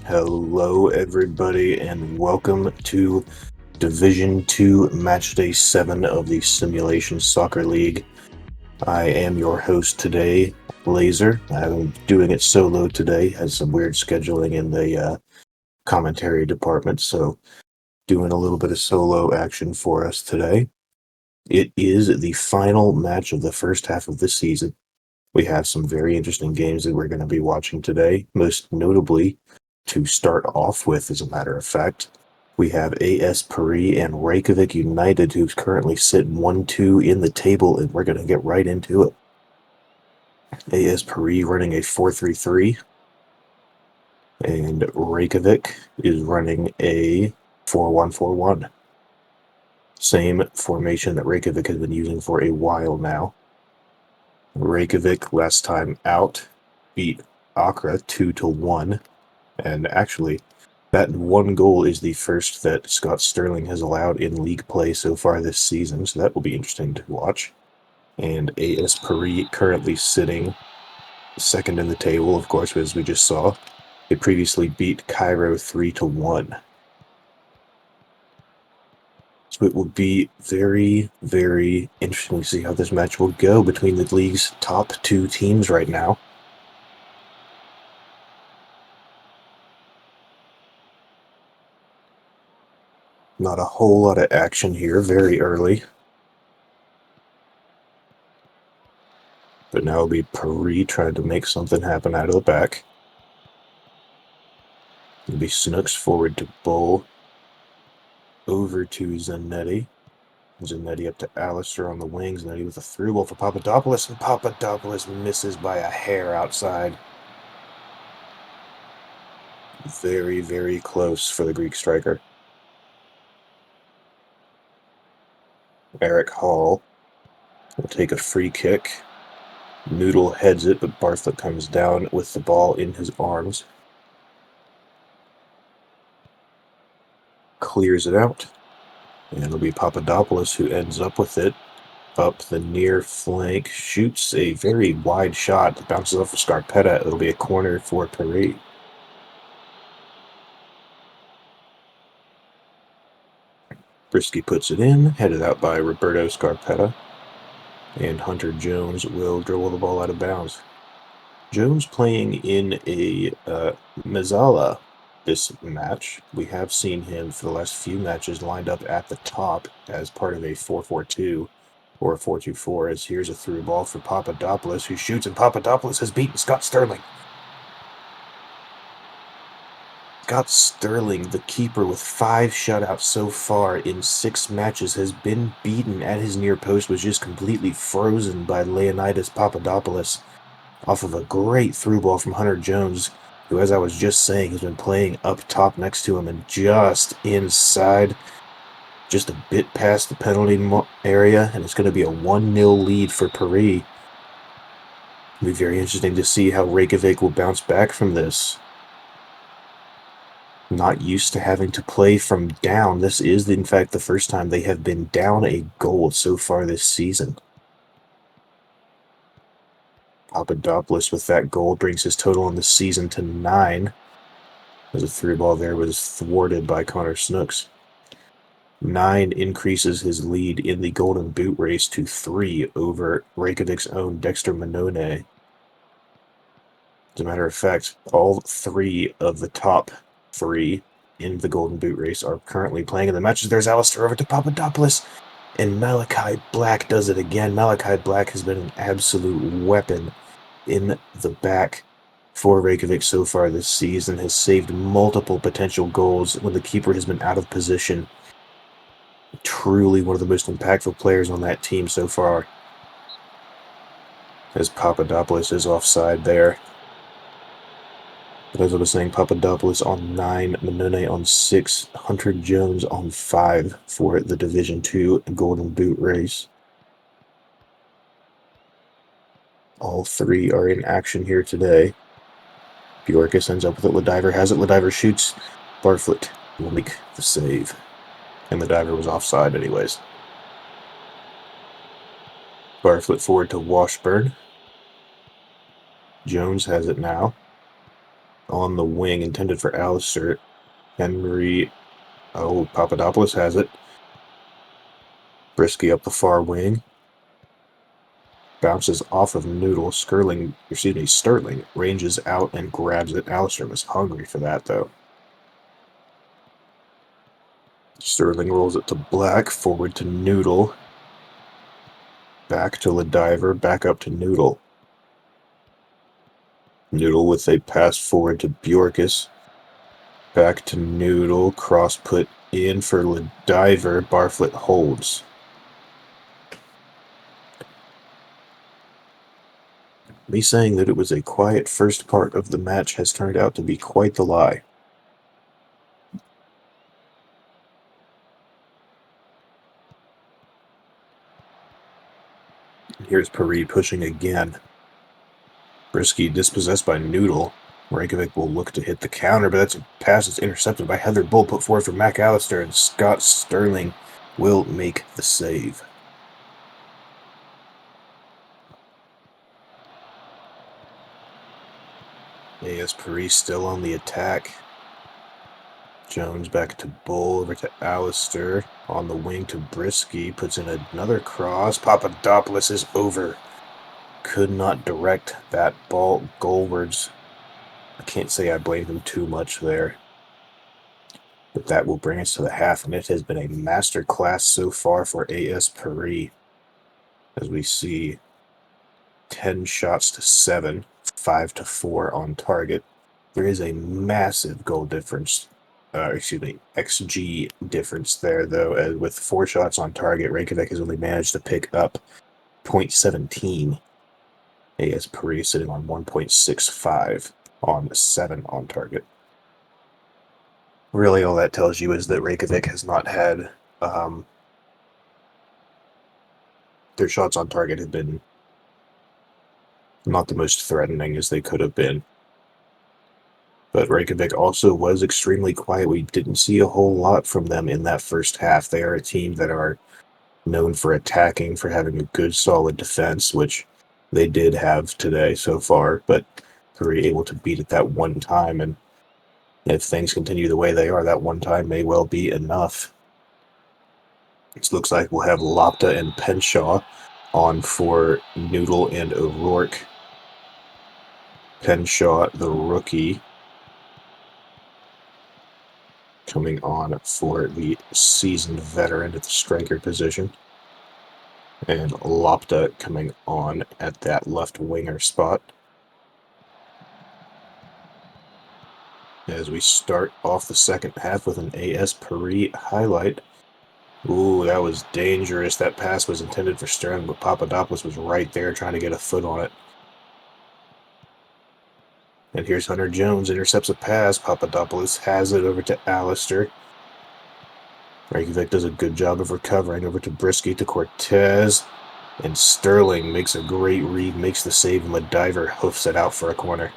Hello, everybody, and welcome to Division 2 Matchday 7 of the Simulation Soccer League. I am your host today, Laser. I'm doing it solo today, has some weird scheduling in the commentary department, so doing a little bit of solo action for us today. It is the final match of the first half of the season. We have some very interesting games that we're going to be watching today, most notably, to start off with, as a matter of fact, we have AS Paris and Reykjavik United, who's currently sitting 1-2 in the table, and we're going to get right into it. AS Paris running a 4-3-3, and Reykjavik is running a 4-1-4-1. Same formation that Reykjavik has been using for a while now. Reykjavik, last time out, beat Accra 2-1, and actually, that one goal is the first that Scott Sterling has allowed in league play so far this season, so that will be interesting to watch. And AS Paris currently sitting second in the table, of course, as we just saw. They previously beat Cairo 3-1. So it will be very, very interesting to see how this match will go between the league's top two teams right now. Not a whole lot of action here, very early. But now it'll be Paris trying to make something happen out of the back. It'll be Snooks forward to Bull. Over to Zanetti. Zanetti up to Alistair on the wings. Zanetti with a through ball for Papadopoulos, and Papadopoulos misses by a hair outside. Very, very close for the Greek striker. Eric Hall will take a free kick. Noodle heads it, but Bartlett comes down with the ball in his arms. Clears it out. And it'll be Papadopoulos who ends up with it. Up the near flank, shoots a very wide shot, bounces off of Scarpetta. It'll be a corner for Paris. Brisky puts it in, headed out by Roberto Scarpetta, and Hunter Jones will dribble the ball out of bounds. Jones playing in a Mezzala this match. We have seen him for the last few matches lined up at the top as part of a 4-4-2 or a 4-2-4, as here's a through ball for Papadopoulos, who shoots, and Papadopoulos has beaten Scott Sterling. Scott Sterling, the keeper with 5 shutouts so far in 6 matches, has been beaten at his near post, was just completely frozen by Leonidas Papadopoulos off of a great through ball from Hunter Jones, who, as I was just saying, has been playing up top next to him and just inside, just a bit past the penalty area, and it's going to be a 1-0 lead for Paris. It'll be very interesting to see how Reykjavik will bounce back from this. Not used to having to play from down. This is, in fact, the first time they have been down a goal so far this season. Papadopoulos with that goal brings his total on the season to 9. As a through ball there was thwarted by Connor Snooks. 9 increases his lead in the Golden Boot race to 3 over Reykjavik's own Dexter Manone. As a matter of fact, all 3 of the top 3 in the Golden Boot race are currently playing in the matches. There's Alistair over to Papadopoulos, and Malachi Black does it again. Malachi Black has been an absolute weapon in the back for Reykjavik so far this season, has saved multiple potential goals when the keeper has been out of position. Truly one of the most impactful players on that team so far. As Papadopoulos is offside there. But as I was saying, Papadopoulos on 9, Manone on 6, Hunter Jones on 5 for the Division 2 Golden Boot race. All 3 are in action here today. Bjorkis ends up with it. Lediver has it. Lediver shoots. Bartlett will make the save. And Lediver was offside anyways. Bartlett forward to Washburn. Jones has it now. on the wing, intended for Alistair. Henry. Oh, Papadopoulos has it. Brisky up the far wing. Bounces off of Noodle. Sterling ranges out and grabs it. Alistair was hungry for that, though. Sterling rolls it to Black. Forward to Noodle. Back to Ladiver. Back up to Noodle. Noodle with a pass forward to Bjorkus. Back to Noodle. Cross put in for Ladiver. Barfoot holds. Me saying that it was a quiet first part of the match has turned out to be quite the lie. Here's Paris pushing again. Brisky dispossessed by Noodle. Reykjavik will look to hit the counter, but that's a pass that's intercepted by Heather Bull, put forward for McAllister, and Scott Sterling will make the save. AS Paris still on the attack. Jones back to Bull, over to Alistair. On the wing to Brisky, puts in another cross. Papadopoulos is over. Could not direct that ball goalwards. I can't say I blame him too much there. But that will bring us to the half, and it has been a masterclass so far for AS Paris. As we see 10 shots to 7, 5 to 4 on target. There is a massive goal difference. XG difference there, though. With 4 shots on target, Reykjavik has only managed to pick up 0.17. AS Paris sitting on 1.65 on 7 on target. Really, all that tells you is that Reykjavik has not had their shots on target have been not the most threatening as they could have been. But Reykjavik also was extremely quiet. We didn't see a whole lot from them in that first half. They are a team that are known for attacking, for having a good, solid defense, which they did have today so far, but they were able to beat it that one time. And if things continue the way they are, that one time may well be enough. It looks like we'll have Lopta and Penshaw on for Noodle and O'Rourke. Penshaw, the rookie, coming on for the seasoned veteran at the striker position. And Lopta coming on at that left winger spot. As we start off the second half with an AS Paris highlight. Ooh, that was dangerous. That pass was intended for Sterling, but Papadopoulos was right there trying to get a foot on it. And here's Hunter Jones, intercepts a pass. Papadopoulos has it over to Alistair. Reykjavik does a good job of recovering, over to Brisky, to Cortez. And Sterling makes a great read, makes the save, and Ladiver hoofs it out for a corner.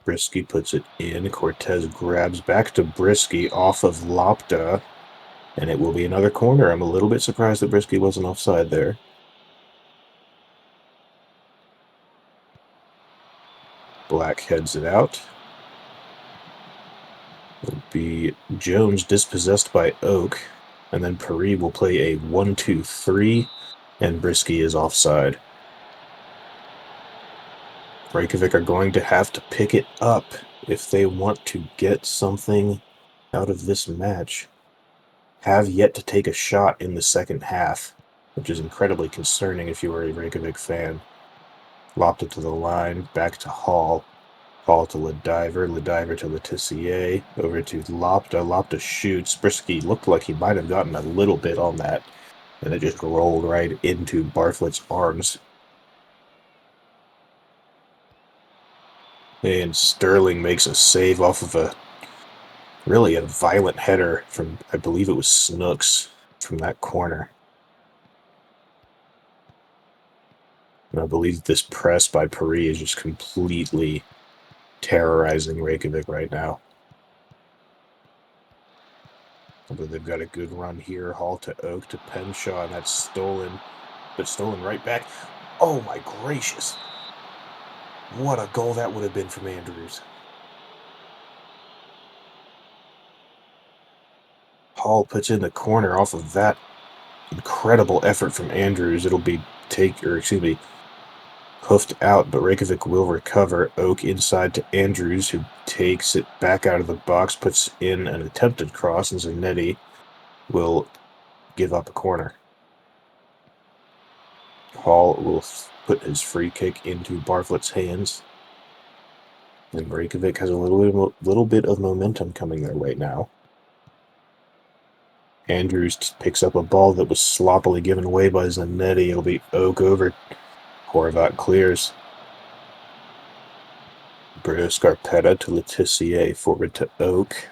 Brisky puts it in. Cortez grabs back to Brisky off of Lopta. And it will be another corner. I'm a little bit surprised that Brisky wasn't offside there. Black heads it out. It'll be Jones dispossessed by Oak. And then Paris will play a 1-2-3. And Brisky is offside. Reykjavik are going to have to pick it up if they want to get something out of this match. Have yet to take a shot in the second half, which is incredibly concerning if you are a Reykjavik fan. Lopped it to the line, back to Hall. Hall to Ladiver, Ladiver to Letizier, over to Lopta. Lopta shoots. Brisky looked like he might have gotten a little bit on that, and it just rolled right into Barfoot's arms. And Sterling makes a save off of a violent header from, I believe it was Snooks, from that corner. And I believe this press by Paris is just completely terrorizing Reykjavik right now. Although they've got a good run here. Hall to Oak to Penshaw, and that's stolen. But stolen right back. Oh my gracious. What a goal that would have been from Andrews. Hall puts in the corner off of that incredible effort from Andrews. It'll be hoofed out, but Reykjavik will recover. Oak inside to Andrews, who takes it back out of the box, puts in an attempted cross, and Zanetti will give up a corner. Hall will put his free kick into Barflett's hands. And Reykjavik has a little bit of momentum coming their way now. Andrews picks up a ball that was sloppily given away by Zanetti. It'll be Oak over. Horvat clears. Bruno Scarpetta to Letizier, forward to Oak.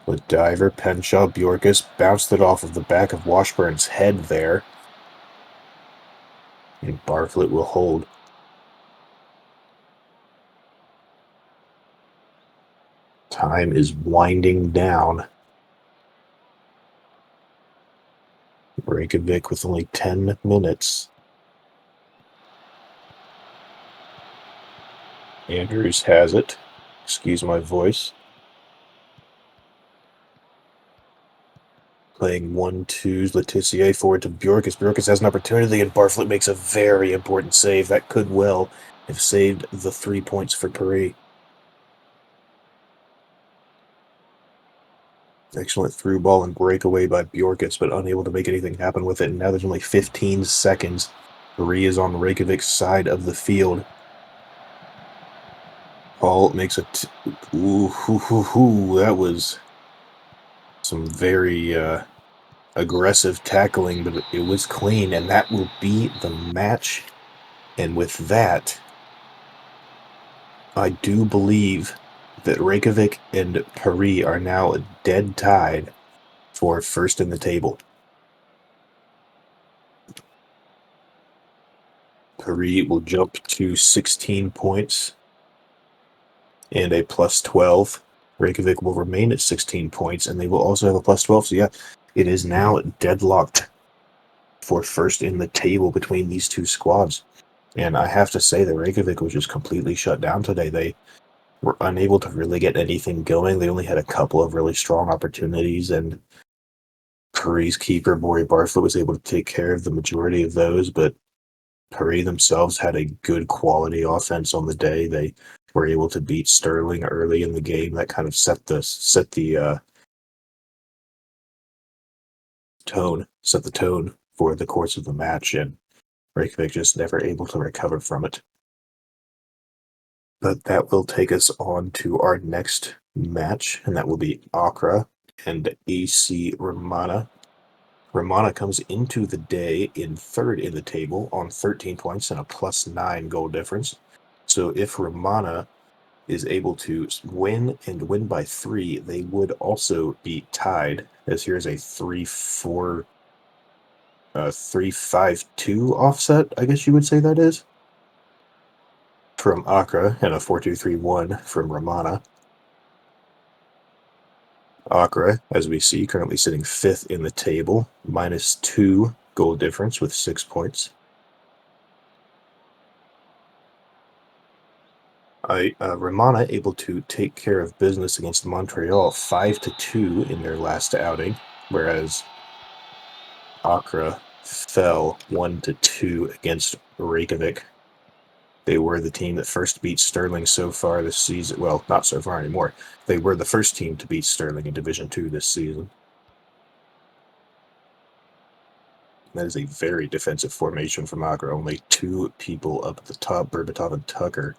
With Diver, Penshaw, Bjorkus bounced it off of the back of Washburn's head there. And Bartlett will hold. Time is winding down. Reykjavik with only 10 minutes. Andrews has it. Excuse my voice. Playing 1-2s. Letizier forward to Bjorkus. Bjorkus has an opportunity, and Bartlett makes a very important save. That could well have saved the 3 points for Paris. Excellent through ball and breakaway by Bjorkus, but unable to make anything happen with it. And now there's only 15 seconds. Paris is on Reykjavik's side of the field. Hall makes a... that was some very aggressive tackling, but it was clean, and that will be the match. And with that, I do believe that Reykjavik and Paris are now dead tied for first in the table. Paris will jump to 16 points and a plus 12. Reykjavik will remain at 16 points, and they will also have a plus 12. So, yeah, it is now deadlocked for first in the table between these two squads. And I have to say that Reykjavik was just completely shut down today. They were unable to really get anything going. They only had a couple of really strong opportunities, and Paris keeper, Maury Bartlett, was able to take care of the majority of those, but Paris themselves had a good quality offense on the day. They were able to beat Sterling early in the game. That kind of set the tone for the course of the match, and Reykjavik just never able to recover from it. But that will take us on to our next match, and that will be Accra and AC Romana. Romana comes into the day in third in the table on 13 points and a plus 9 goal difference. So if Romana is able to win and win by 3, they would also be tied, as here's a 3-4, 3-5-2 offset, I guess you would say that is, from Accra, and a 4-2-3-1 from Romana. Accra, as we see, currently sitting 5th in the table, minus 2 goal difference with 6 points. Romana able to take care of business against Montreal 5-2 in their last outing, whereas Accra fell 1-2 against Reykjavik. They were the team that first beat Sterling so far this season. Well, not so far anymore. They were the first team to beat Sterling in Division 2 this season. That is a very defensive formation from Accra. Only 2 people up at the top, Berbatov and Tucker.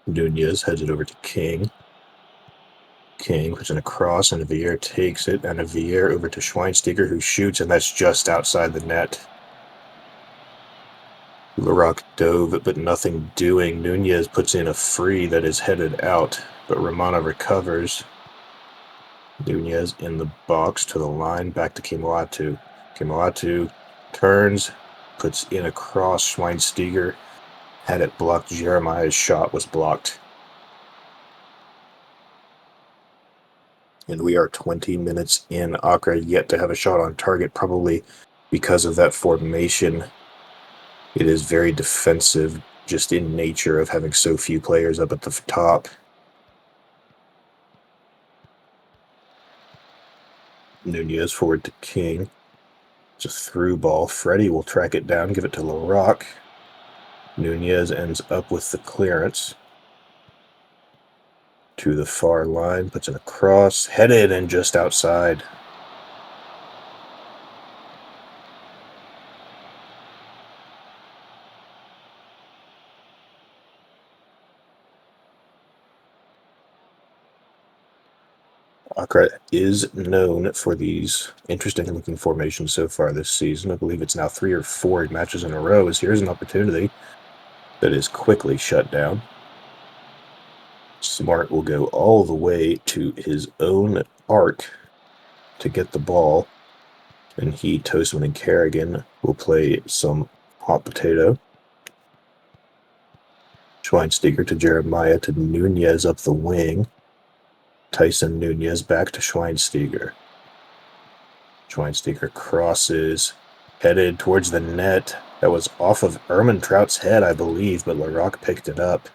Nunez heads it over to King. King puts in a cross, and Vier takes it, and Vier over to Schweinsteiger, who shoots, and that's just outside the net. Larock dove, but nothing doing. Nunez puts in a free that is headed out, but Romana recovers. Nunez in the box to the line, back to Kimolatu. Kimolatu turns, puts in a cross. Schweinsteiger had it blocked. Jeremiah's shot was blocked. And we are 20 minutes in. Accra yet to have a shot on target, probably because of that formation. It is very defensive, just in nature of having so few players up at the top. Nunez forward to King. It's a through ball. Freddie will track it down, give it to Larocque. Nunez ends up with the clearance. To the far line, puts it across, headed and just outside. Accra is known for these interesting looking formations so far this season. I believe it's now 3 or 4 matches in a row. As here's an opportunity that is quickly shut down. Smart will go all the way to his own arc to get the ball. And he, Toastman, and Kerrigan will play some hot potato. Schweinsteiger to Jeremiah to Nunez up the wing. Tyson Nunez back to Schweinsteiger. Schweinsteiger crosses, headed towards the net. That was off of Ermintrout's head, I believe, but Larocque picked it up.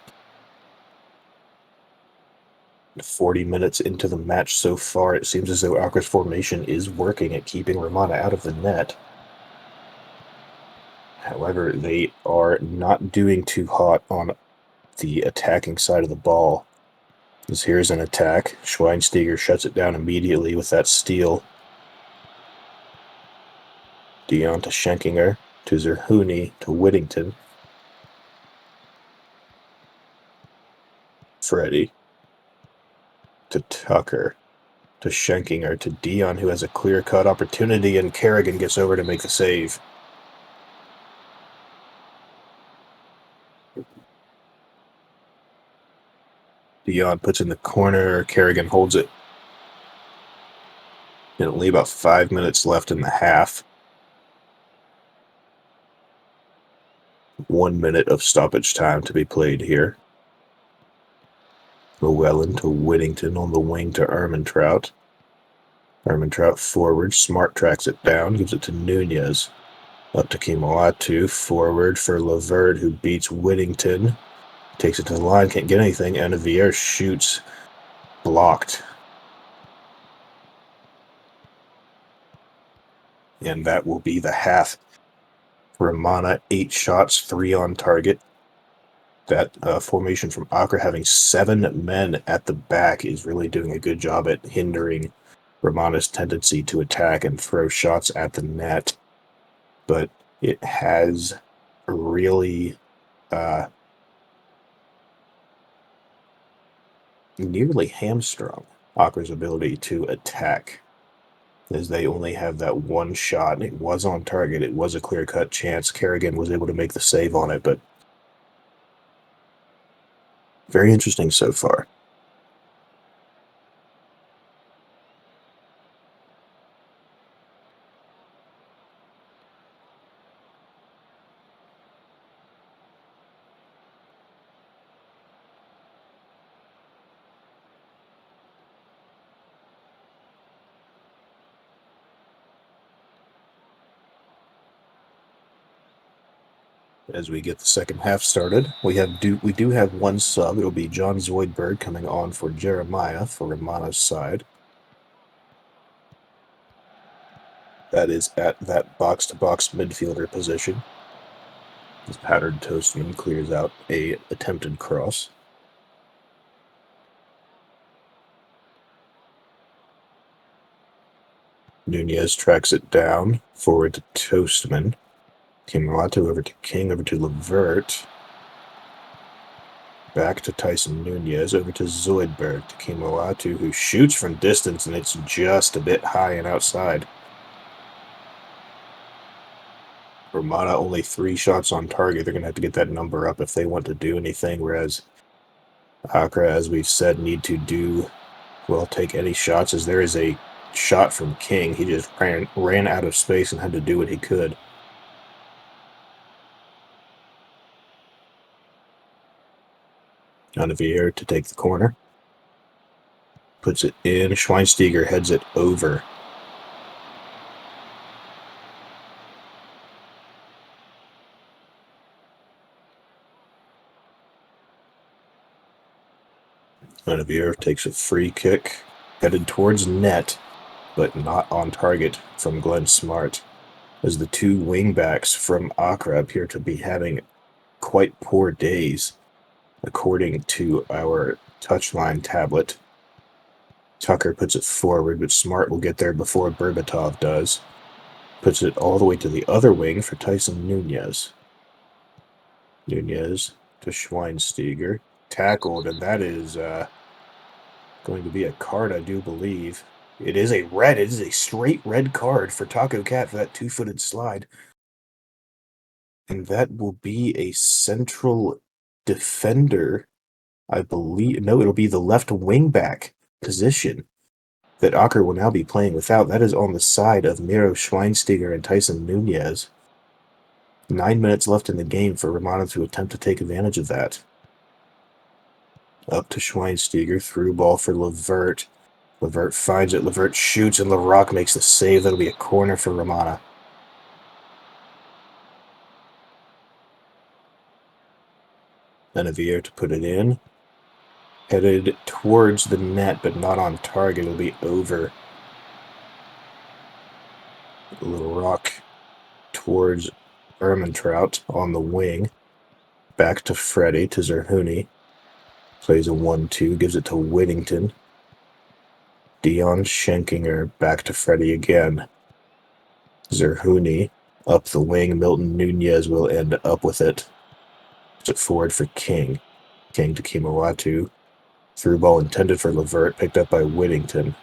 40 minutes into the match so far, it seems as though Accra's formation is working at keeping Romana out of the net. However, they are not doing too hot on the attacking side of the ball. As here's an attack. Schweinsteiger shuts it down immediately with that steal. Dion to Schenkinger, to Zerhuni, to Whittington. Freddie to Tucker, to Schenkinger, to Dion, who has a clear-cut opportunity, and Kerrigan gets over to make the save. Dion puts in the corner, Kerrigan holds it. And only about 5 minutes left in the half. 1 minute of stoppage time to be played here. Llewellyn to Whittington on the wing to Ermintrout. Ermintrout forward, Smart tracks it down, gives it to Nunez. Up to Kimoatu, forward for Laverde, who beats Whittington. Takes it to the line, can't get anything, and Vier shoots, blocked. And that will be the half. Romana, 8 shots, 3 on target. That formation from Accra, having 7 men at the back, is really doing a good job at hindering Romana's tendency to attack and throw shots at the net. But it has really nearly hamstrung Accra's ability to attack, as they only have that one shot. It was on target. It was a clear-cut chance. Kerrigan was able to make the save on it, but very interesting so far. As we get the second half started, we do have one sub. It'll be John Zoidberg coming on for Jeremiah for Romana's side. That is at that box-to-box midfielder position. As Patterned Toastman clears out a attempted cross. Nunez tracks it down, forward to Toastman. Kimoatu over to King, over to Levert. Back to Tyson Nunez, over to Zoidberg, to Kimoatu, who shoots from distance, and it's just a bit high and outside. Romana only 3 shots on target. They're going to have to get that number up if they want to do anything, whereas Accra, as we've said, need to take any shots, as there is a shot from King. He just ran out of space and had to do what he could. Olivier to take the corner. puts it in. Schweinsteiger heads it over. Guinevere takes a free kick, headed towards net, but not on target from Glenn Smart, as the two wingbacks from Accra appear to be having quite poor days, according to our touchline tablet. Tucker puts it forward, but Smart will get there before Berbatov does. Puts it all the way to the other wing for Tyson Nunez. Nunez to Schweinsteiger. Tackled, and that is going to be a card, I do believe. It is a red. It is a straight red card for Taco Cat for that two-footed slide. And that will be a central defender, I believe. No, it'll be the left wing-back position that Akker will now be playing without. That is on the side of Miro Schweinsteiger and Tyson Nunez. 9 minutes left in the game for Romana to attempt to take advantage of that. Up to Schweinsteiger, through ball for Levert. Levert finds it, Levert shoots, and Larocque makes the save. That'll be a corner for Romana. Benevier to put it in. Headed towards the net, but not on target. It'll be over. Larocque towards Ermentrout on the wing. Back to Freddie, to Zerhuni. Plays a 1-2, gives it to Whittington. Dion Schenkinger back to Freddie again. Zerhuni up the wing. Milton Nunez will end up with it. Puts it forward for King. King to Kimawatu. Through ball intended for Levert, picked up by Whittington.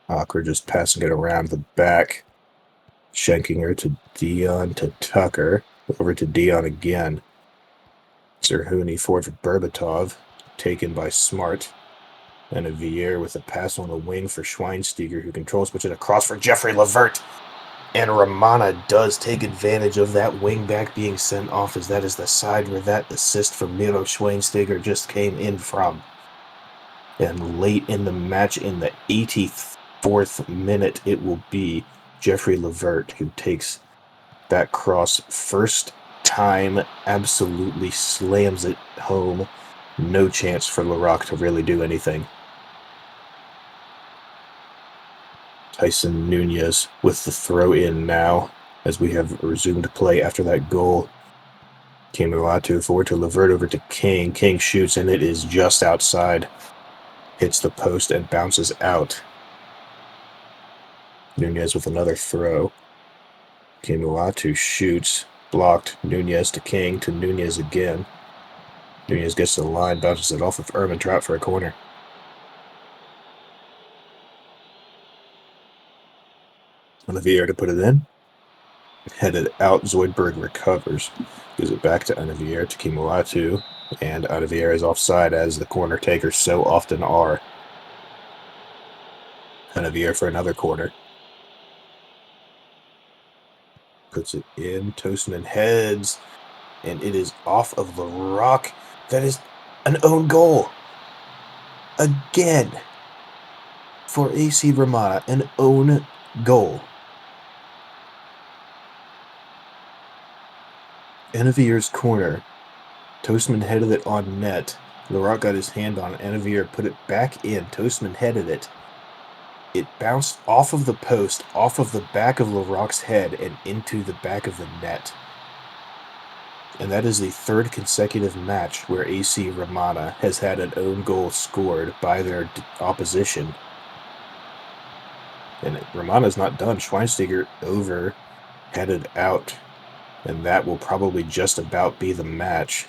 Awkward just passing it around the back. Schenkinger to Dion to Tucker. Over to Dion again. Zerhuni forward for Berbatov. Taken by Smart. And a Vier with a pass on the wing for Schweinsteiger, who controls, puts it across for Jeffrey Levert. And Romana does take advantage of that wing back being sent off, as that is the side where that assist from Miro Schweinsteiger just came in from. And late in the match, in the 84th minute, it will be Jeffrey Levert who takes that cross first time, absolutely slams it home. No chance for Larocque to really do anything. Tyson Nunez with the throw-in now, as we have resumed play after that goal. Kimawatu forward to Levert, over to King. King shoots, and it is just outside. Hits the post and bounces out. Nunez with another throw. Kimawatu shoots, blocked. Nunez to Nunez again. Nunez gets to the line, bounces it off of Ermentrout for a corner. Olivier to put it in. Headed out, Zoidberg recovers. Gives it back to Olivier to Kimawatu. And Olivier is offside, as the corner takers so often are. Olivier for another corner. Puts it in. Toastman heads. And it is off of Larocque. That is an own goal. Again. For AC Romana, an own goal. Enavier's corner. Toastman headed it on net. Larocque got his hand on it. Enavier put it back in. Toastman headed it. It bounced off of the post, off of the back of Larocque's head, and into the back of the net. And that is the third consecutive match where AC Romana has had an own goal scored by their opposition. And Romana's not done. Schweinsteiger over, headed out. And that will probably just about be the match.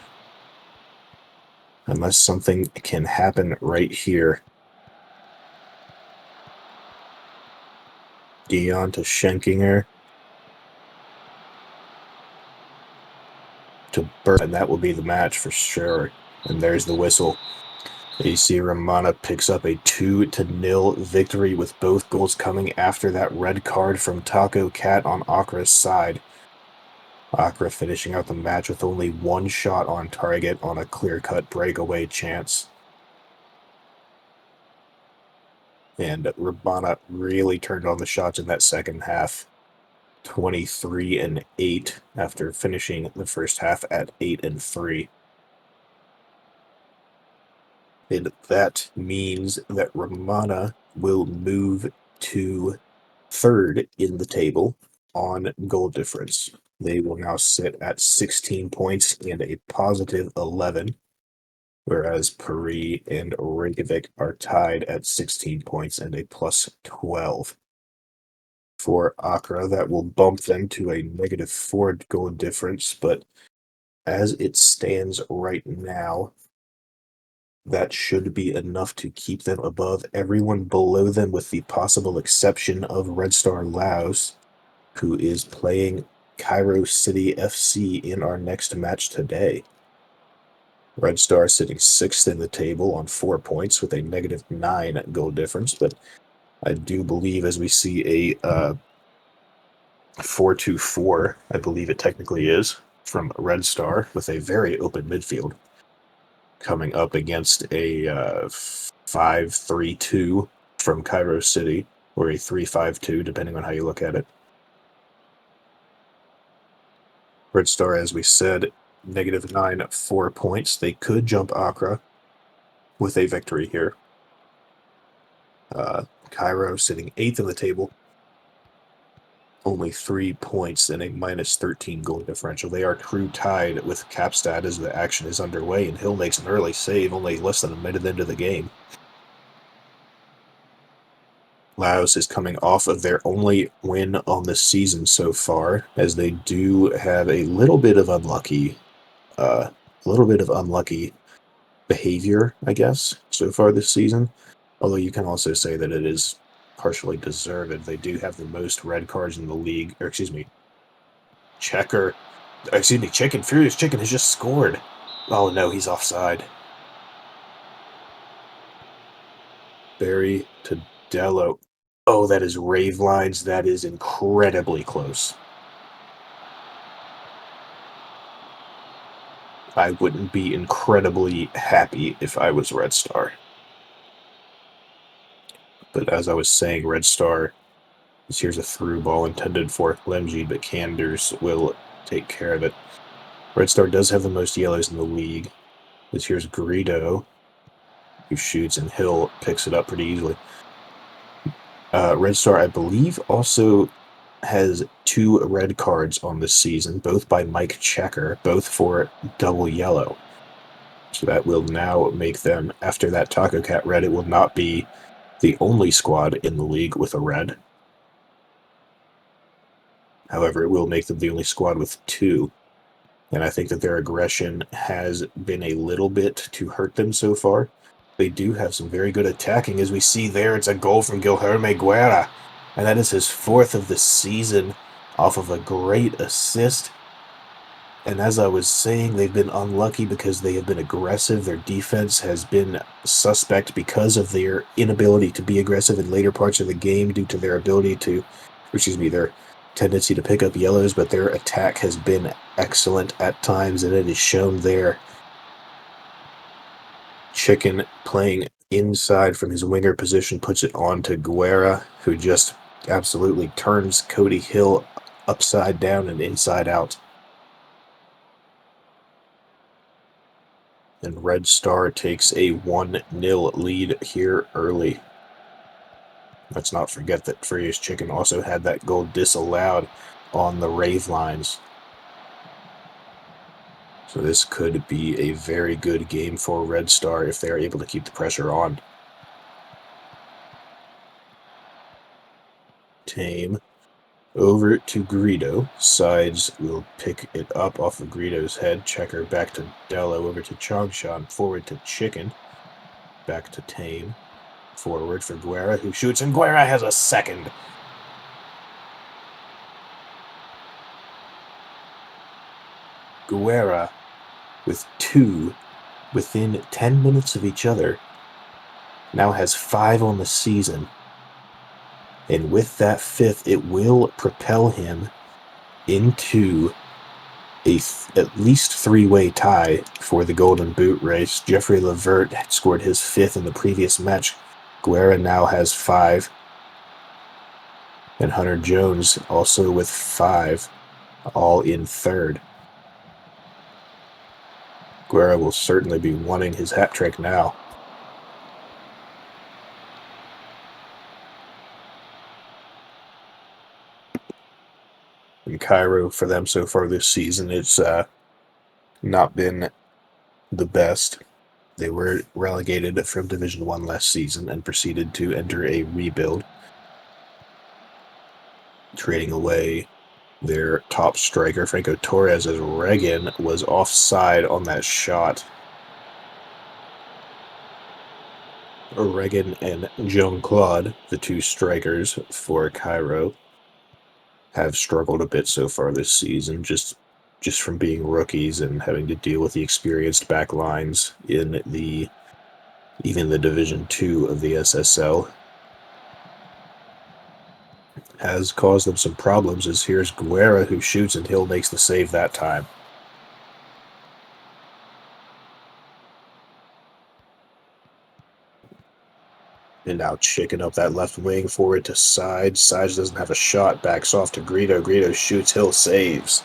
Unless something can happen right here. Dion to Schenkinger. To Burt, and that will be the match for sure. And there's the whistle. AC Romana picks up a 2-0 victory, with both goals coming after that red card from Taco Cat on Accra's side. Accra finishing out the match with only one shot on target on a clear-cut breakaway chance. And Romana really turned on the shots in that second half. 23-8 after finishing the first half at 8-3. And that means that Romana will move to third in the table on goal difference. They will now sit at 16 points and a positive 11, whereas Paris and Reykjavik are tied at 16 points and a plus 12. For Accra, that will bump them to a negative 4 goal difference, but as it stands right now, that should be enough to keep them above everyone below them, with the possible exception of Red Star Laos, who is playing Cairo City FC in our next match today. Red Star sitting 6th in the table on 4 points with a negative 9 goal difference, but I do believe, as we see a 4-2-4, I believe it technically is, from Red Star, with a very open midfield, coming up against a 5-3-2 from Cairo City, or a 3-5-2, depending on how you look at it. Red Star, as we said, negative 9, 4 points. They could jump Accra with a victory here. Cairo sitting 8th in the table, only 3 points and a minus 13 goal differential. They are crew tied with Kaapstad as the action is underway, and Hill makes an early save only less than a minute into the game. Laos is coming off of their only win on the season so far, as they do have a little bit of unlucky behavior, I guess, so far this season. Although you can also say that it is partially deserved. They do have the most red cards in the league. Or Chicken Furious Chicken has just scored. Oh no, he's offside. Barry to Dello. Oh, that is Rave Lines. That is incredibly close. I wouldn't be incredibly happy if I was Red Star. But as I was saying, Red Star, here's a through ball intended for Lemji, but Canders will take care of it. Red Star does have the most yellows in the league. Here's Greedo, who shoots, and Hill picks it up pretty easily. Red Star, I believe, also has 2 red cards on this season, both by Mike Checker, both for double yellow. So that will now make them, after that Taco Cat red, it will not be the only squad in the league with a red. However, it will make them the only squad with 2. And I think that their aggression has been a little bit to hurt them so far. They do have some very good attacking. As we see there, it's a goal from Guilherme Guerra. And that is his 4th of the season off of a great assist. And as I was saying, they've been unlucky because they have been aggressive. Their defense has been suspect because of their inability to be aggressive in later parts of the game due to their their tendency to pick up yellows, but their attack has been excellent at times, and it is shown there. Chicken playing inside from his winger position puts it on to Guerra, who just absolutely turns Cody Hill upside down and inside out. And Red Star takes a 1-0 lead here early. Let's not forget that Furious Chicken also had that goal disallowed on the Rave Lines. So this could be a very good game for Red Star if they are able to keep the pressure on. Tame over to Greedo. Sides will pick it up off of Greedo's head. Checker back to Dello, over to Chongshan, forward to Chicken. Back to Tame. Forward for Guerra, who shoots, and Guerra has a second. Guerra with 2 within 10 minutes of each other now has 5 on the season. And with that 5th, it will propel him into at least 3-way tie for the Golden Boot race. Jeffrey Levert had scored his 5th in the previous match Guerra now has 5. And Hunter Jones also with 5, all in third. Guerra will certainly be wanting his hat trick now. In Cairo, for them so far this season, it's not been the best. They were relegated from Division 1 last season and proceeded to enter a rebuild, trading away their top striker, Franco Torres, as Regan was offside on that shot. Regan and Jean-Claude, the 2 strikers for Cairo, have struggled a bit so far this season, just from being rookies and having to deal with the experienced back lines in even the Division 2 of the SSL. Has caused them some problems, as here's Guerra who shoots and Hill makes the save that time. And now chicken up that left wing forward to Sides. Sides doesn't have a shot, backs off to Greedo. Greedo shoots, Hill saves.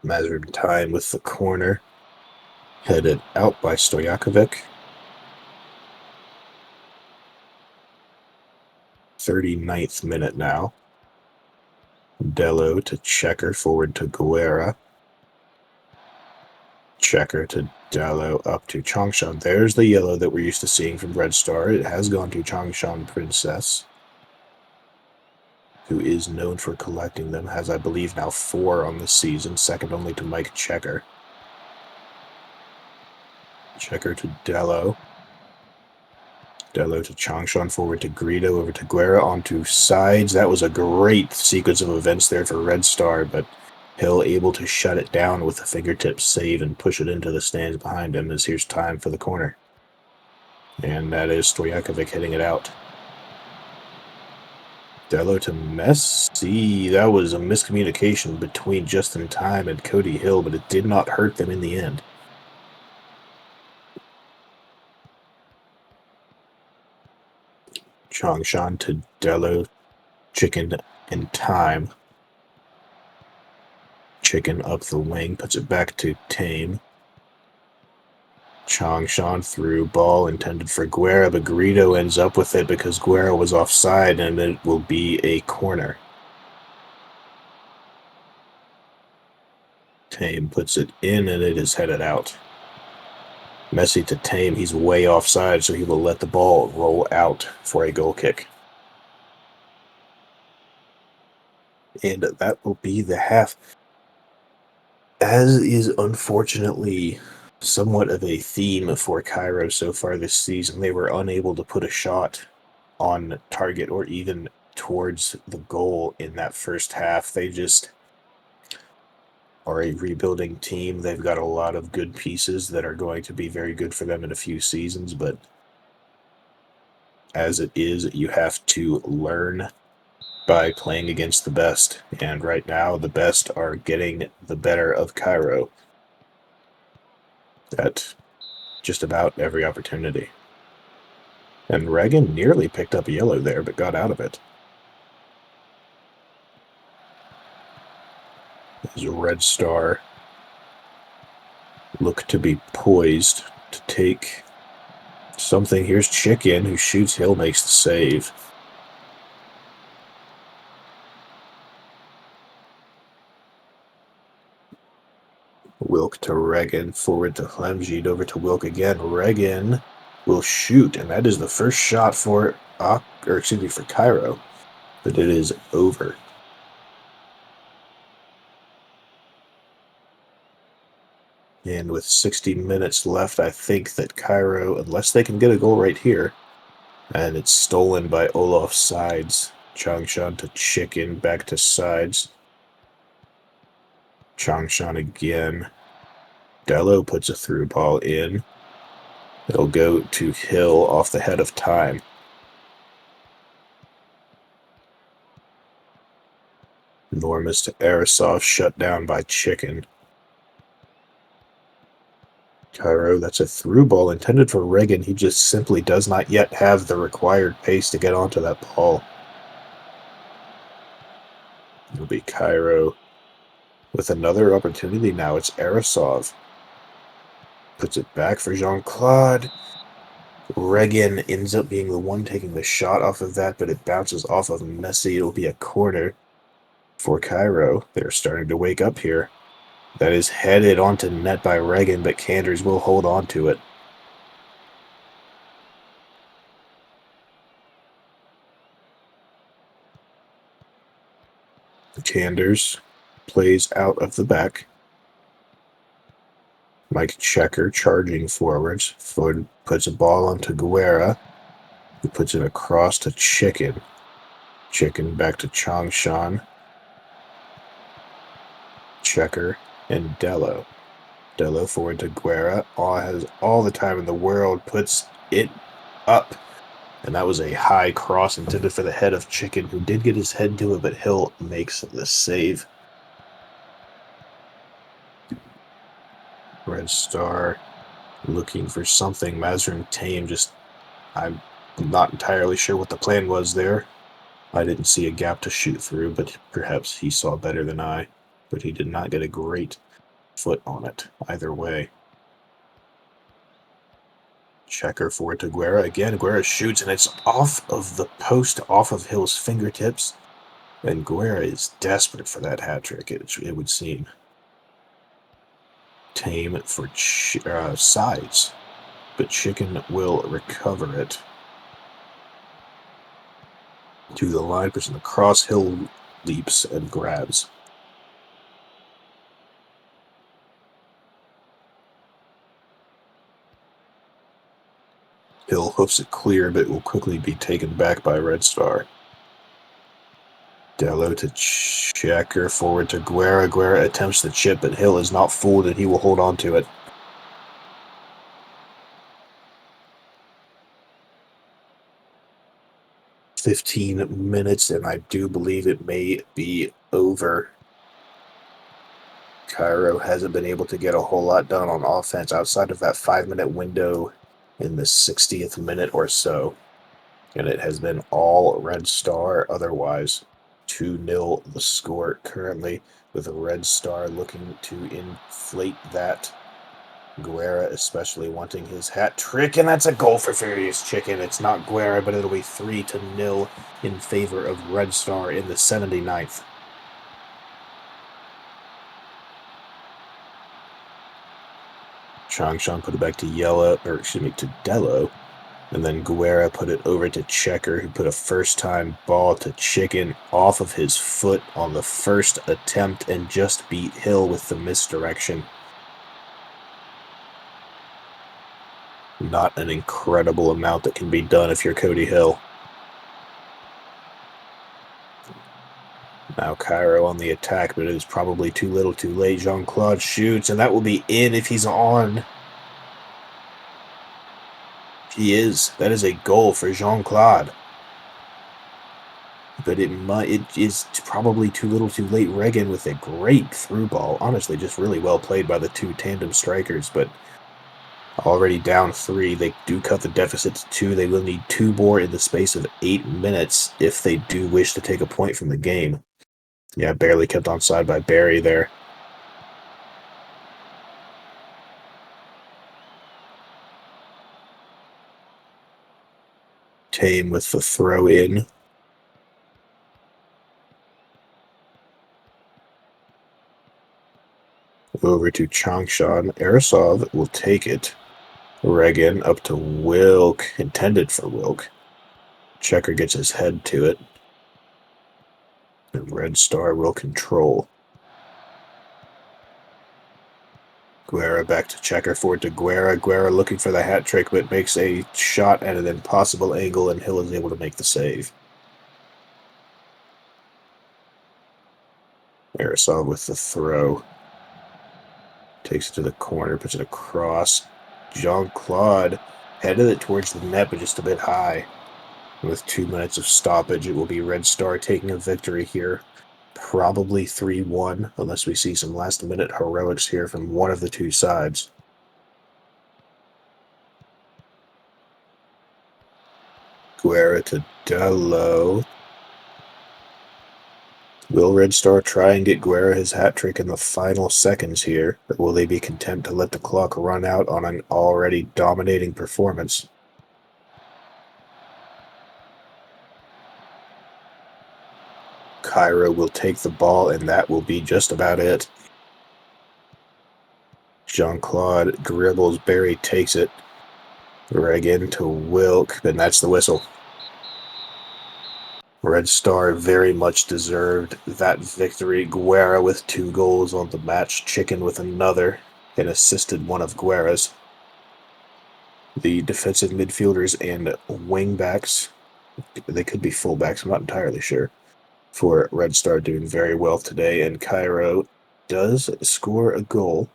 Measured time with the corner. Headed out by Stojakovic. 39th minute now. Dello to Checker, forward to Guerra. Checker to Dello, up to Changshan. There's the yellow that we're used to seeing from Red Star. It has gone to Changshan Princess, who is known for collecting them, has, I believe, now 4 on the season, second only to Mike Checker. Checker to Dello. Dello to Changshan, forward to Greedo, over to Guerra, onto Sides. That was a great sequence of events there for Red Star, but Hill able to shut it down with a fingertip save and push it into the stands behind him, as here's time for the corner. And that is Stojakovic hitting it out. Dello to Messi. That was a miscommunication between Justin Time and Cody Hill, but it did not hurt them in the end. Changshan to Dello. Chicken in Time. Chicken up the wing, puts it back to Tame. Changshan through ball intended for Guerra, but Greedo ends up with it because Guerra was offside, and it will be a corner. Tame puts it in, and it is headed out. Messi to Tame. He's way offside, so he will let the ball roll out for a goal kick. And that will be the half. As is unfortunately somewhat of a theme for Cairo so far this season, they were unable to put a shot on target or even towards the goal in that first half. They just are a rebuilding team. They've got a lot of good pieces that are going to be very good for them in a few seasons, but as it is, you have to learn by playing against the best, and right now the best are getting the better of Cairo at just about every opportunity. And Regan nearly picked up a yellow there, but got out of it. As a Red Star look to be poised to take something. Here's Chicken, who shoots. Hill makes the save. Wilk to Regan, forward to Hlemjid, over to Wilk again. Regan will shoot, and that is the first shot for Cairo, but it is over. And with 60 minutes left, I think that Cairo, unless they can get a goal right here, and it's stolen by Olaf Sides. Changshan to Chicken, back to Sides. Changshan again. Dello puts a through ball in. It'll go to Hill off the head of Time. Enormous to Arisov, shut down by Chicken. Cairo, that's a through ball intended for Reagan. He just simply does not yet have the required pace to get onto that ball. It'll be Cairo with another opportunity now. It's Arasov. Puts it back for Jean-Claude. Reagan ends up being the one taking the shot off of that, but it bounces off of Messi. It'll be a corner for Cairo. They're starting to wake up here. That is headed onto net by Reagan, but Canders will hold on to it. Canders plays out of the back. Mike Checker charging forwards. Ford puts a ball onto Guerra, who puts it across to Chicken. Chicken back to Changshan. Checker and Dello. Dello forward to Guerra. Has all the time in the world. Puts it up. And that was a high cross intended for the head of Chicken, who did get his head to it, but Hill makes the save. Red Star looking for something. Mazrin Tame I'm not entirely sure what the plan was there. I didn't see a gap to shoot through, but perhaps he saw better than I. But he did not get a great foot on it either way. Checker forward to Guerra. Again, Guerra shoots, and it's off of the post, off of Hill's fingertips. And Guerra is desperate for that hat trick, it would seem. Tame for sides, but Chicken will recover it. To the line, pushing the cross. Hill leaps and grabs. Hill hoofs it clear, but will quickly be taken back by Red Star. Dello to Checker, forward to Guerra. Guerra attempts the chip, but Hill is not fooled, and he will hold on to it. "15 minutes, and I do believe it may be over." Cairo hasn't been able to get a whole lot done on offense outside of that 5-minute window in the 60th minute or so. And it has been all Red Star otherwise. 2-0 the score currently, with a Red Star looking to inflate that. Guerra especially wanting his hat trick, and that's a goal for Furious Chicken. It's not Guerra, but it'll be 3-0 in favor of Red Star in the 79th. Changshan put it back to to Dello. And then Guerra put it over to Checker, who put a first-time ball to Chicken off of his foot on the first attempt and just beat Hill with the misdirection. Not an incredible amount that can be done if you're Cody Hill. Now Cairo on the attack, but it is probably too little too late. Jean-Claude shoots, and that will be in if he's on. He is. That is a goal for Jean-Claude. But it is probably too little too late. Reagan with a great through ball. Honestly, just really well played by the two tandem strikers, but already down 3. They do cut the deficit to 2. They will need 2 more in the space of 8 minutes if they do wish to take a point from the game. Yeah, barely kept onside by Barry there. Tame with the throw in. Over to Changshan. Arasov will take it. Reagan up to Wilk, intended for Wilk. Checker gets his head to it. And Red Star will control. Guerra back to Checker, forward to Guerra. Guerra looking for the hat trick, but makes a shot at an impossible angle, and Hill is able to make the save. Arasov with the throw. Takes it to the corner, puts it across. Jean-Claude headed it towards the net, but just a bit high. With 2 minutes of stoppage, it will be Red Star taking a victory here. Probably 3-1, unless we see some last-minute heroics here from one of the two sides. Guerra to Dallo. Will Red Star try and get Guerra his hat trick in the final seconds here, or will they be content to let the clock run out on an already dominating performance? Cairo will take the ball, and that will be just about it. Jean-Claude dribbles, Barry takes it. Reagan to Wilk, and that's the whistle. Red Star very much deserved that victory. Guerra with 2 goals on the match, Chicken with another, and assisted one of Guerra's. The defensive midfielders and wingbacks, they could be fullbacks, I'm not entirely sure, for Red Star doing very well today, and Cairo does score a goal,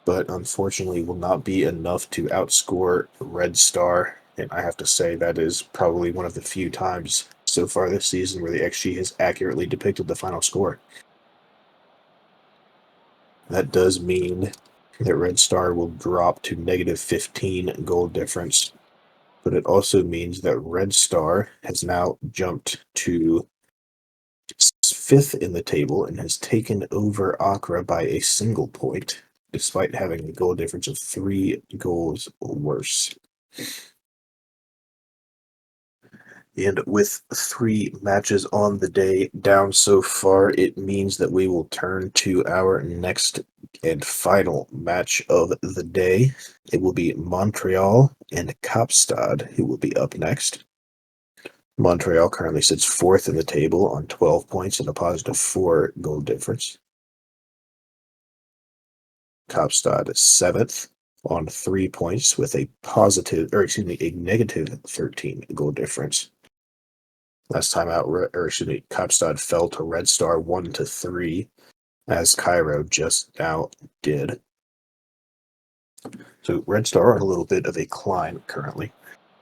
but unfortunately will not be enough to outscore Red Star. And I have to say that is probably one of the few times so far this season where the XG has accurately depicted the final score. That does mean that Red Star will drop to negative 15 goal difference, but it also means that Red Star has now jumped to 5th in the table and has taken over Accra by a single point, despite having a goal difference of 3 goals worse. And with 3 matches on the day down so far, it means that we will turn to our next and final match of the day. It will be Montreal and Kaapstad who will be up next. Montreal currently sits 4th in the table on 12 points and a positive 4 goal difference. Kaapstad is 7th on 3 points with a negative 13 goal difference. Last time out, Kaapstad fell to Red Star 1-3, as Cairo just now did. So Red Star are on a little bit of a climb currently.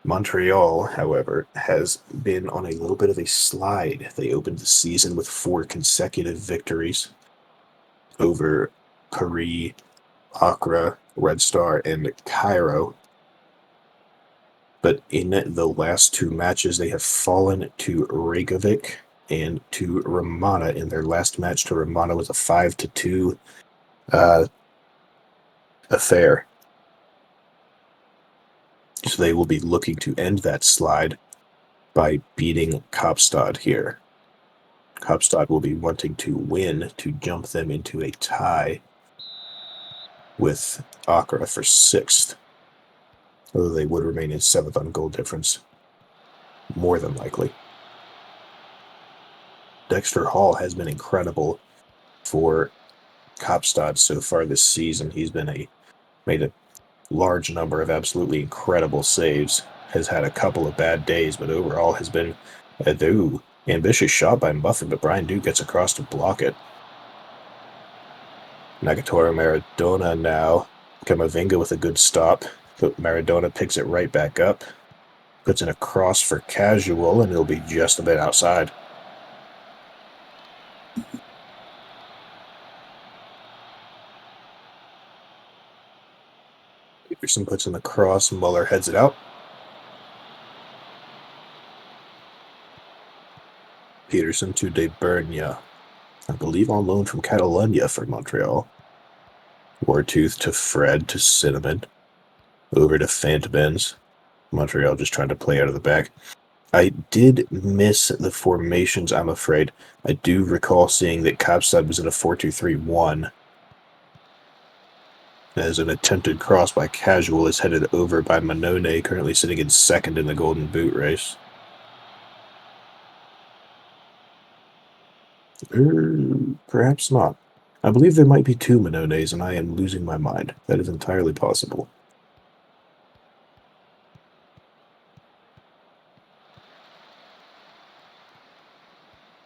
Montreal, however, has been on a little bit of a slide. They opened the season with 4 consecutive victories over Paris, Accra, Red Star, and Cairo. But in the last 2 matches, they have fallen to Reykjavik and to Romana. In their last match to Romana was a 5-2 affair. So they will be looking to end that slide by beating Kaapstad here. Kaapstad will be wanting to win to jump them into a tie with Accra for 6th. Although they would remain in 7th on goal difference, more than likely. Dexter Hall has been incredible for Kaapstad so far this season. He's made a large number of absolutely incredible saves, has had a couple of bad days, but overall has been a ambitious shot by Muffin, but Brian Duke gets across to block it. Nagatoro Maradona now. Kamavinga with a good stop, but Maradona picks it right back up, puts in a cross for Casual, and it'll be just a bit outside. Peterson puts in the cross, Muller heads it out. Peterson to De Bernia, I believe on loan from Catalonia for Montreal. Wartooth to Fred to Cinnamon. Over to Fantbens. Montreal just trying to play out of the back. I did miss the formations, I'm afraid. I do recall seeing that Kaapstad was in a 4-2-3-1. As an attempted cross by Casual is headed over by Manone, currently sitting in 2nd in the Golden Boot race. Perhaps not. I believe there might be 2 Manones, and I am losing my mind. That is entirely possible.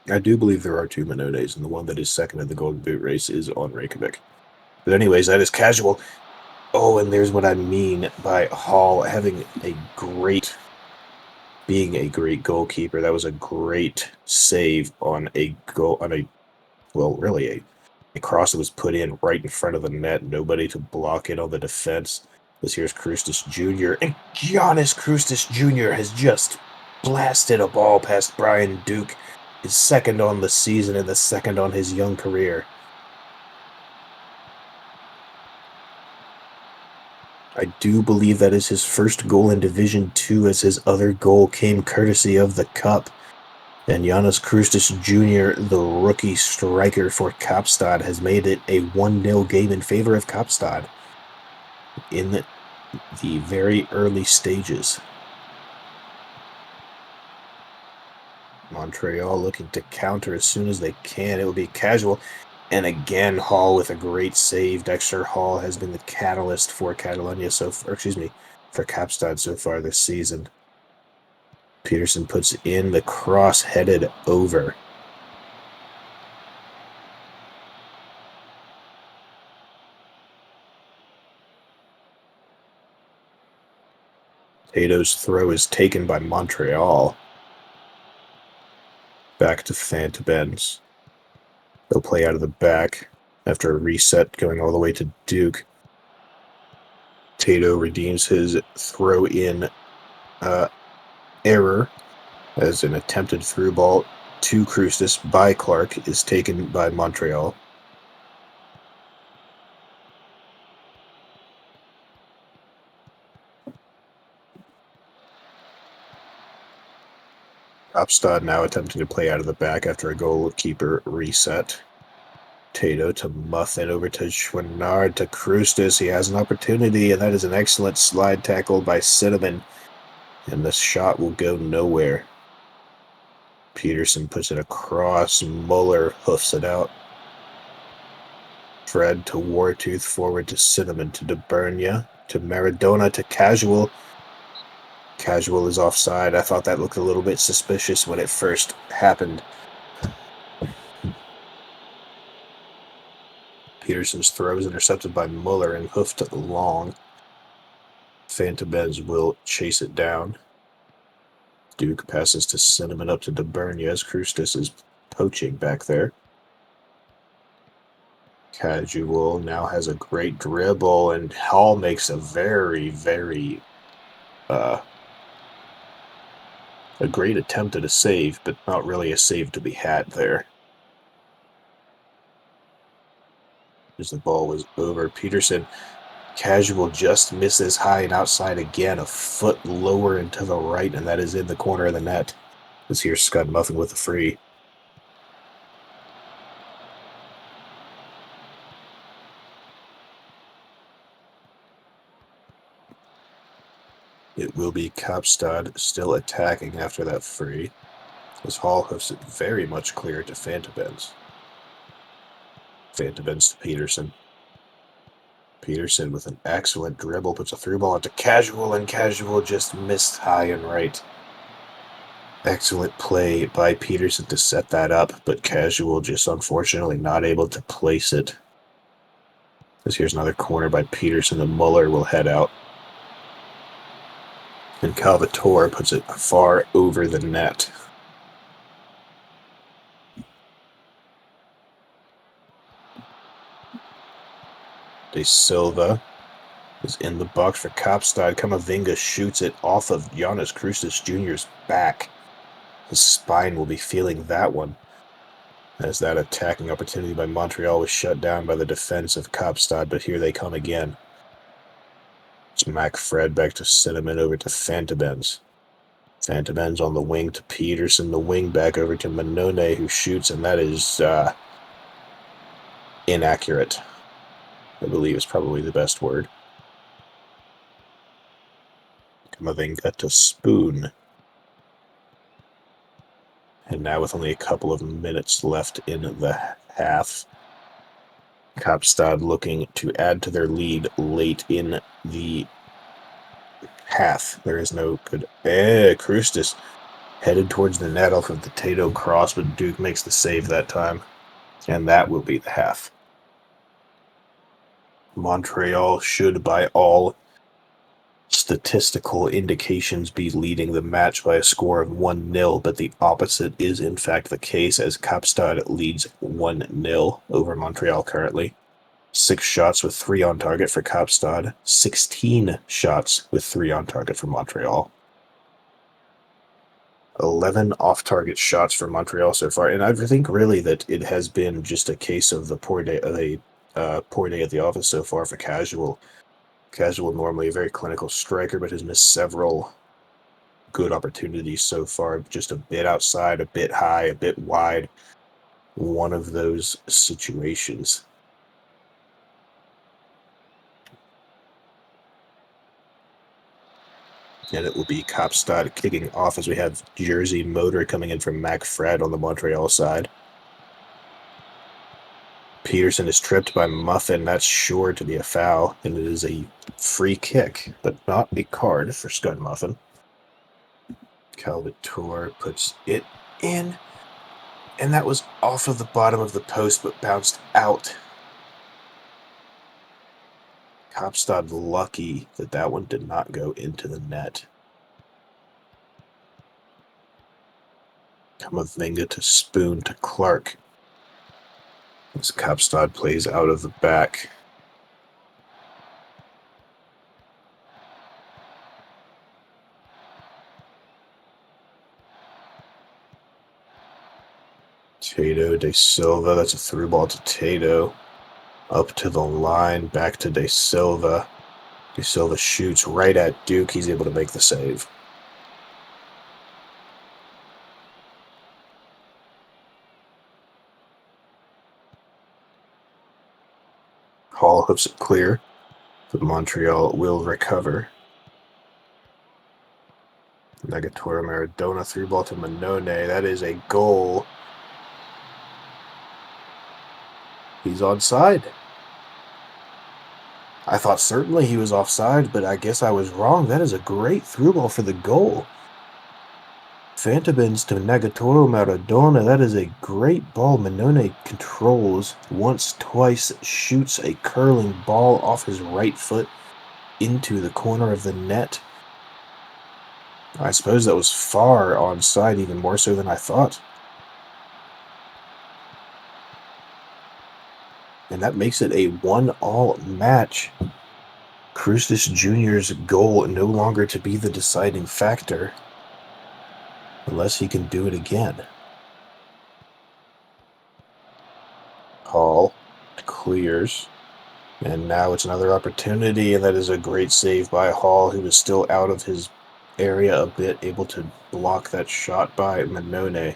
I do believe there are 2 Manones, and the one that is 2nd in the Golden Boot race is on Reykjavik. But anyways, that is Casual. Oh, and there's what I mean by Hall being a great goalkeeper. That was a great save on a cross that was put in right in front of the net. Nobody to block it on the defense. This here's Krustis Jr. And Giannis Krustis Jr. has just blasted a ball past Brian Duke, his second on the season and the second on his young career. I do believe that is his first goal in Division 2, as his other goal came courtesy of the Cup. And Giannis Krustis Jr., the rookie striker for Kaapstad, has made it a 1-0 game in favor of Kaapstad in the very early stages. Montreal looking to counter as soon as they can. It will be Casual. And again, Hall with a great save. Dexter Hall has been the catalyst for Catalonia for Kaapstad so far this season. Peterson puts in the cross, headed over. Tato's throw is taken by Montreal. Back to Fantebens. They'll play out of the back after a reset going all the way to Duke. Tato redeems his throw-in error as an attempted through ball to Krustis by Clark is taken by Montreal. Kaapstad now attempting to play out of the back after a goalkeeper reset. Tato to Muffin over to Chouinard to Krustis. He has an opportunity, and that is an excellent slide tackle by Cinnamon. And the shot will go nowhere. Peterson puts it across. Muller hoofs it out. Fred to Wartooth, forward to Cinnamon, to DeBernia, to Maradona, to Casual. Casual is offside. I thought that looked a little bit suspicious when it first happened. Peterson's throw is intercepted by Muller and hoofed long. Fantebens will chase it down. Duke passes to Cinnamon up to DeBernia as Krustis is poaching back there. Casual now has a great dribble, and Hall makes a very, very a great attempt at a save, but not really a save to be had there. As the ball was over, Peterson, Casual just misses high and outside again, a foot lower and to the right, and that is in the corner of the net. This here's Scott Muffin with a free. It will be Kaapstad still attacking after that free, as Hall hoofs it very much clear to Fantebens. Fantebens to Peterson. Peterson with an excellent dribble puts a through ball into Casual, and Casual just missed high and right. Excellent play by Peterson to set that up, but Casual just unfortunately not able to place it. As here's another corner by Peterson, and Muller will head out. And Calvator puts it far over the net. De Silva is in the box for Kaapstad. Kamavinga shoots it off of Giannis Krustis Jr.'s back. His spine will be feeling that one, as that attacking opportunity by Montreal was shut down by the defense of Kaapstad, but here they come again. It's Mac Fred back to Cinnamon over to Fantebens. Fantebens on the wing to Peterson, the wing back over to Manone, who shoots, and that is inaccurate, I believe is probably the best word. Kamavinga to Spoon. And now with only a couple of minutes left in the half, Kaapstad looking to add to their lead late in the half. There is no good... Krustis headed towards the net off of the Tato cross, but Duke makes the save that time. And that will be the half. Montreal should, by all statistical indications, be leading the match by a score of 1-0, but the opposite is in fact the case, as Kaapstad leads 1-0 over Montreal currently. 6 shots with 3 on target for Kaapstad. 16 shots with 3 on target for Montreal. 11 off-target shots for Montreal so far, and I think really that it has been just a case of the poor day at the office so far for Casual. Casual, normally a very clinical striker, but has missed several good opportunities so far. Just a bit outside, a bit high, a bit wide. One of those situations. And it will be Kaapstad kicking off as we have Jersey Motor coming in from McFred on the Montreal side. Peterson is tripped by Muffin. That's sure to be a foul, and it is a free kick, but not a card for Scud Muffin. Calvator puts it in, and that was off of the bottom of the post, but bounced out. Kaapstad lucky that that one did not go into the net. Kamavinga to Spoon to Clark. As Kaapstad plays out of the back. Tato, De Silva, that's a through ball to Tato. Up to the line, back to De Silva. De Silva shoots right at Duke. He's able to make the save. Hall hooks it clear, but Montreal will recover. Negatora Maradona through ball to Manone. That is a goal. He's onside. I thought certainly he was offside, but I guess I was wrong. That is a great through ball for the goal. Fantabins to Nagatoro Maradona. That is a great ball. Manone controls once, twice, shoots a curling ball off his right foot into the corner of the net. I suppose that was far onside, even more so than I thought. And that makes it a 1-1 match. Crucis Jr.'s goal no longer to be the deciding factor, unless he can do it again. Hall clears, and now it's another opportunity, and that is a great save by Hall, who is still out of his area a bit, able to block that shot by Manone.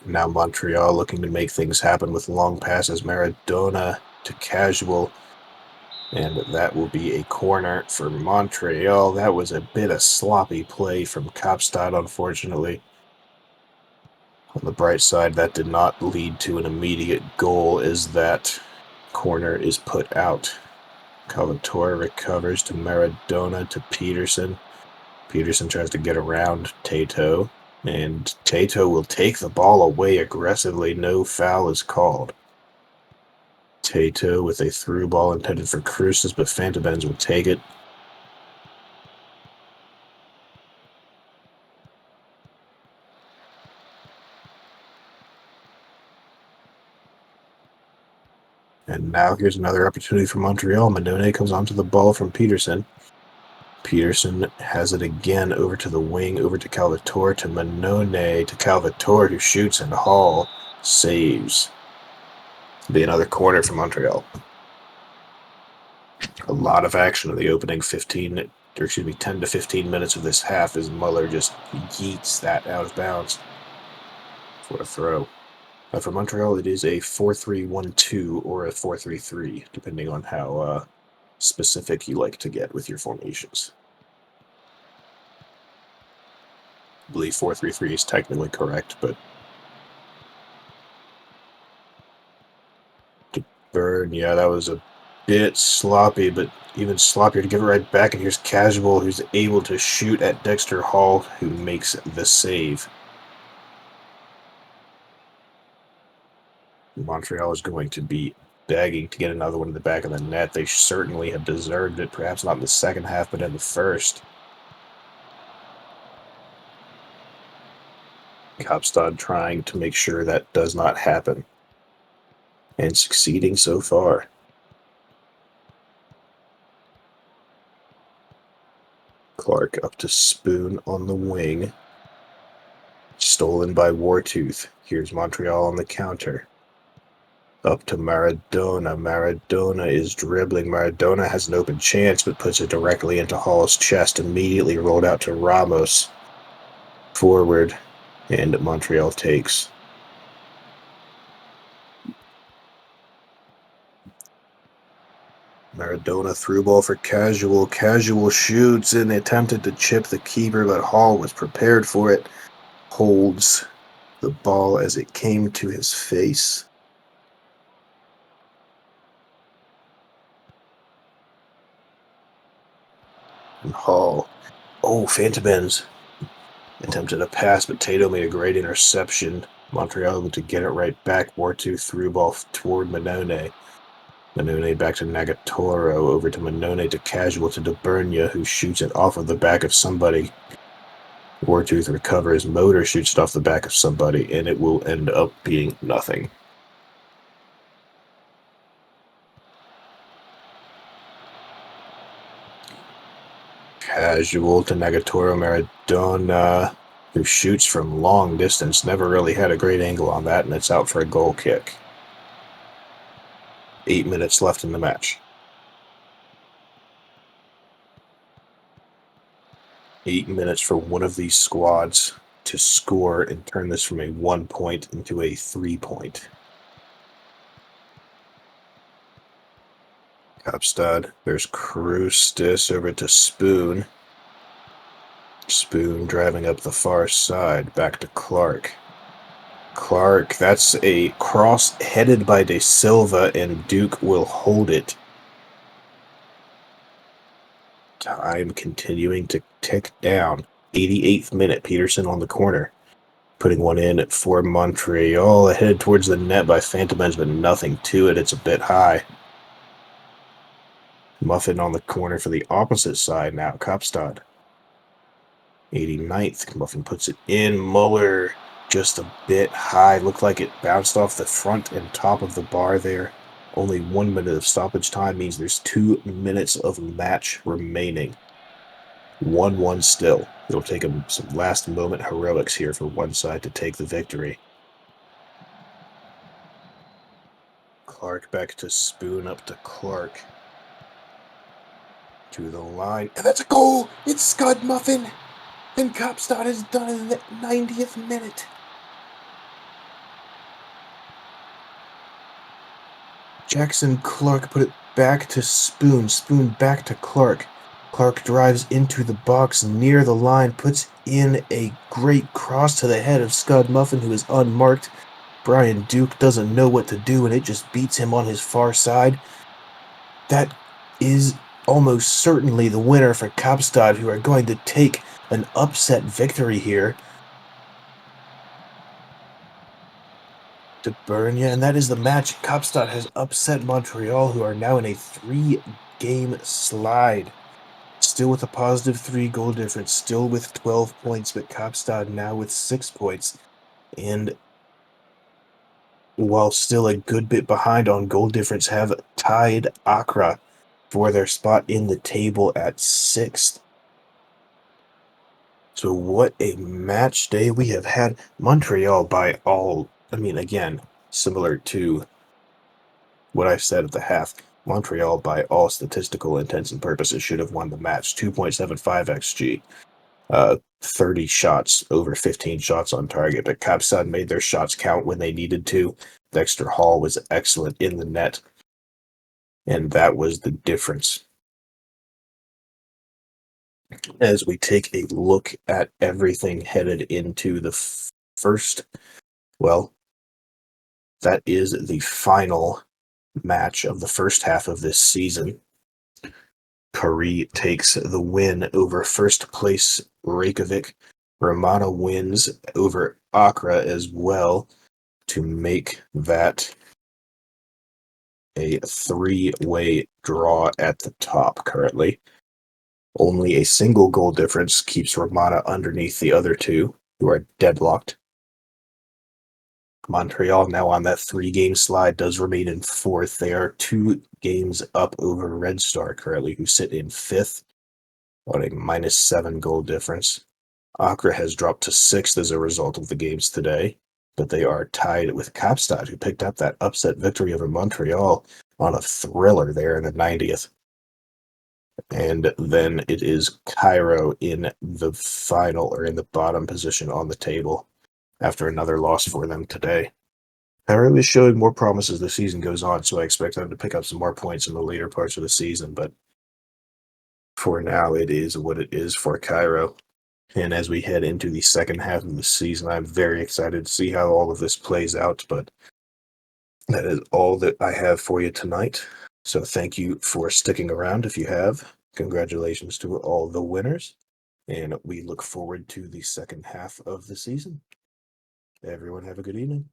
Now Montreal looking to make things happen with long passes. Maradona to Casual. And that will be a corner for Montreal. That was a bit of sloppy play from Kaapstad, unfortunately. On the bright side, that did not lead to an immediate goal as that corner is put out. Calvator recovers to Maradona to Peterson. Peterson tries to get around Tato, and Tato will take the ball away aggressively. No foul is called. Tato with a through ball intended for Crucis, but Fantabens will take it. And now here's another opportunity for Montreal. Manone comes onto the ball from Peterson. Peterson has it again over to the wing, over to Calvator, to Manone, to Calvator, who shoots, and Hall saves. It'll be another corner for Montreal. A lot of action in the opening 10 to 15 minutes of this half as Muller just yeets that out of bounds for a throw. For Montreal, it is a 4-3-1-2 or a 4-3-3, depending on how specific you like to get with your formations. I believe 4-3-3 is technically correct, but to Burn, yeah, that was a bit sloppy, but even sloppier to give it right back. And here's Casual, who's able to shoot at Dexter Hall, who makes the save. Montreal is going to be begging to get another one in the back of the net. They certainly have deserved it, perhaps not in the second half, but in the first. Kaapstad trying to make sure that does not happen. And succeeding so far. Clark up to Spoon on the wing. Stolen by Wartooth. Here's Montreal on the counter. Up to Maradona. Maradona is dribbling. Maradona has an open chance, but puts it directly into Hall's chest. Immediately rolled out to Ramos. Forward. And Montreal takes. Maradona through ball for Casual. Casual shoots and attempted to chip the keeper, but Hall was prepared for it. Holds the ball as it came to his face. And Hall. Oh, Phantom ends. Attempted a pass, but Tato made a great interception. Montreal able to get it right back. Wartooth through ball toward Manone. Manone back to Nagatoro. Over to Manone to Casual to DeBernia, who shoots it off of the back of somebody. Wartooth recovers. Motor shoots it off the back of somebody, and it will end up being nothing. Casual to Nagatoro. Maradona, who shoots from long distance. Never really had a great angle on that, and it's out for a goal kick. 8 minutes left in the match. 8 minutes for one of these squads to score and turn this from a 1 point into a 3 point. Kaapstad. There's Krustis over to Spoon. Spoon driving up the far side. Back to Clark. Clark, that's a cross headed by De Silva, and Duke will hold it. Time continuing to tick down. 88th minute, Peterson on the corner. Putting one in for Montreal. Headed towards the net by Phantom ends, but nothing to it. It's a bit high. Muffin on the corner for the opposite side now. Kaapstad. 89th. Muffin puts it in. Muller just a bit high. Looked like it bounced off the front and top of the bar there. Only 1 minute of stoppage time means there's 2 minutes of match remaining. 1-1 still. It'll take some last moment heroics here for one side to take the victory. Clark back to Spoon, up to Clark. To the line. And that's a goal! It's Scud Muffin! And Kaapstad is done in the 90th minute. Jackson Clark put it back to Spoon. Spoon back to Clark. Clark drives into the box near the line, puts in a great cross to the head of Scud Muffin, who is unmarked. Brian Duke doesn't know what to do, and it just beats him on his far side. That is almost certainly the winner for Kaapstad, who are going to take an upset victory here. DeBernia, and that is the match. Kaapstad has upset Montreal, who are now in a 3-game slide. Still with a positive 3-goal difference, still with 12 points, but Kaapstad now with 6 points. And while still a good bit behind on goal difference, have tied Accra for their spot in the table at 6th. So what a match day we have had. Montreal by all, again, similar to what I said at the half, Montreal by all statistical intents and purposes should have won the match. 2.75 XG. 30 shots, over 15 shots on target, but Kaapstad made their shots count when they needed to. Dexter Hall was excellent in the net, and that was the difference. As we take a look at everything headed into the first, well, that is the final match of the first half of this season. Paris takes the win over first place Reykjavik. Romana wins over Accra as well to make that a 3-way draw at the top currently. Only a single goal difference keeps Romana underneath the other two, who are deadlocked. Montreal, now on that 3-game slide, does remain in 4th. They are 2 games up over Red Star currently, who sit in 5th on a -7 goal difference. Accra has dropped to 6th as a result of the games today, but they are tied with Kaapstad, who picked up that upset victory over Montreal on a thriller there in the 90th. And then it is Cairo in the final, or in the bottom position on the table, after another loss for them today. Cairo is showing more promise as the season goes on, so I expect them to pick up some more points in the later parts of the season, but for now, it is what it is for Cairo. And as we head into the second half of the season, I'm very excited to see how all of this plays out, but that is all that I have for you tonight. So thank you for sticking around if you have. Congratulations to all the winners, and we look forward to the second half of the season. Everyone have a good evening.